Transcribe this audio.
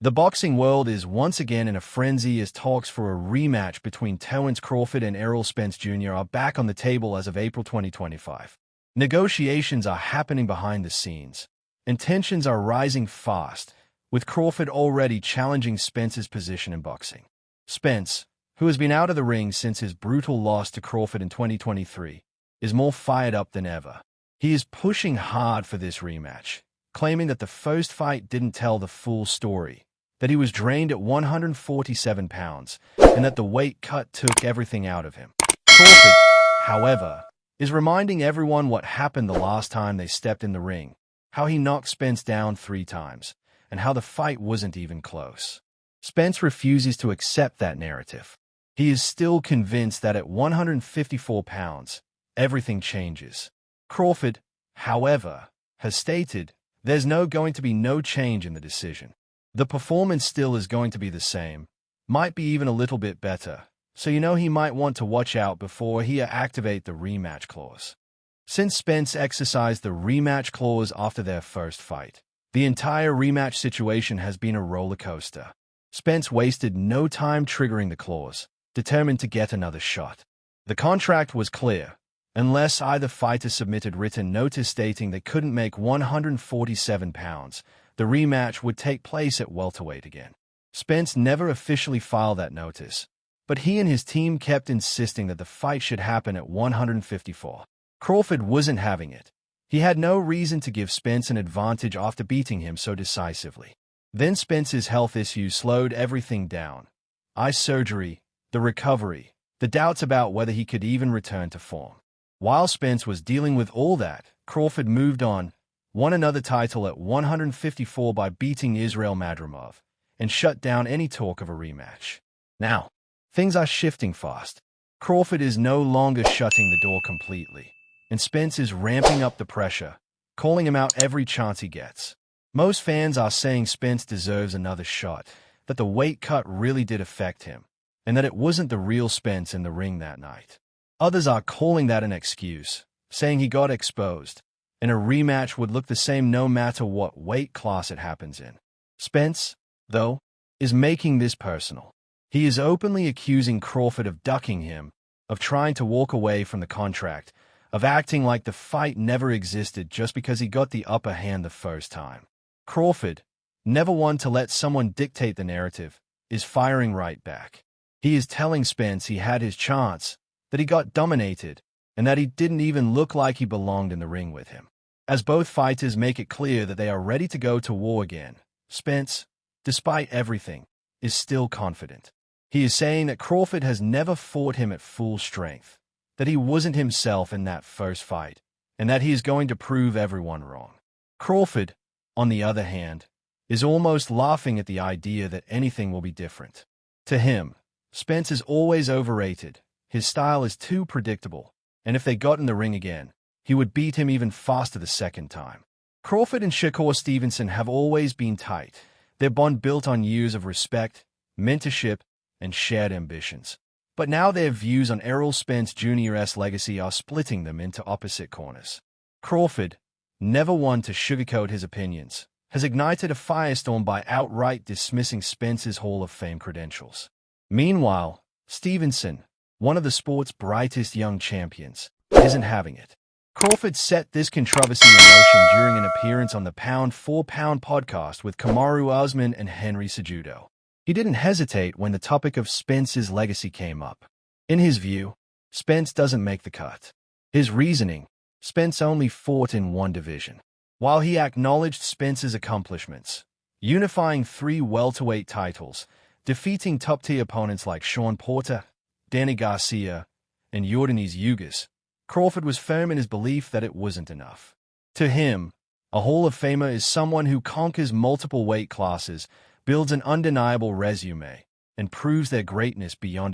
The boxing world is once again in a frenzy as talks for a rematch between Terence Crawford and Errol Spence Jr. are back on the table as of April 2025. Negotiations are happening behind the scenes, and tensions are rising fast, with Crawford already challenging Spence's position in boxing. Spence, who has been out of the ring since his brutal loss to Crawford in 2023, is more fired up than ever. He is pushing hard for this rematch, claiming that the first fight didn't tell the full story, that he was drained at 147 pounds, and that the weight cut took everything out of him. Crawford, however, is reminding everyone what happened the last time they stepped in the ring, how he knocked Spence down 3 times, and how the fight wasn't even close. Spence refuses to accept that narrative. He is still convinced that at 154 pounds, everything changes. Crawford, however, has stated there's going to be no change in the decision. The performance still is going to be the same, might be even a little bit better, so he might want to watch out before he activate the rematch clause. Since Spence exercised the rematch clause after their first fight, the entire rematch situation has been a roller coaster. Spence wasted no time triggering the clause, determined to get another shot. The contract was clear. Unless either fighter submitted written notice stating they couldn't make 147 pounds, the rematch would take place at welterweight again. Spence never officially filed that notice, but he and his team kept insisting that the fight should happen at 154. Crawford wasn't having it. He had no reason to give Spence an advantage after beating him so decisively. Then Spence's health issues slowed everything down. Eye surgery, the recovery, the doubts about whether he could even return to form. While Spence was dealing with all that, Crawford moved on, won another title at 154 by beating Israel Madrimov, and shut down any talk of a rematch. Now, things are shifting fast. Crawford is no longer shutting the door completely, and Spence is ramping up the pressure, calling him out every chance he gets. Most fans are saying Spence deserves another shot, that the weight cut really did affect him, and that it wasn't the real Spence in the ring that night. Others are calling that an excuse, saying he got exposed, and a rematch would look the same no matter what weight class it happens in. Spence, though, is making this personal. He is openly accusing Crawford of ducking him, of trying to walk away from the contract, of acting like the fight never existed just because he got the upper hand the first time. Crawford, never one to let someone dictate the narrative, is firing right back. He is telling Spence he had his chance, that he got dominated, and that he didn't even look like he belonged in the ring with him. As both fighters make it clear that they are ready to go to war again, Spence, despite everything, is still confident. He is saying that Crawford has never fought him at full strength, that he wasn't himself in that first fight, and that he is going to prove everyone wrong. Crawford, on the other hand, is almost laughing at the idea that anything will be different. To him, Spence is always overrated. His style is too predictable, and if they got in the ring again, he would beat him even faster the second time. Crawford and Shakur Stevenson have always been tight, their bond built on years of respect, mentorship, and shared ambitions. But now their views on Errol Spence Jr.'s legacy are splitting them into opposite corners. Crawford, never one to sugarcoat his opinions, has ignited a firestorm by outright dismissing Spence's Hall of Fame credentials. Meanwhile, Stevenson, one of the sport's brightest young champions, isn't having it. Crawford set this controversy in motion during an appearance on the Pound for Pound podcast with Kamaru Usman and Henry Cejudo. He didn't hesitate when the topic of Spence's legacy came up. In his view, Spence doesn't make the cut. His reasoning, Spence only fought in one division. While he acknowledged Spence's accomplishments, unifying 3 welterweight titles, defeating top-tier opponents like Sean Porter, Danny Garcia, and Yordenis Ugas, Crawford was firm in his belief that it wasn't enough. To him, a Hall of Famer is someone who conquers multiple weight classes, builds an undeniable resume, and proves their greatness beyond a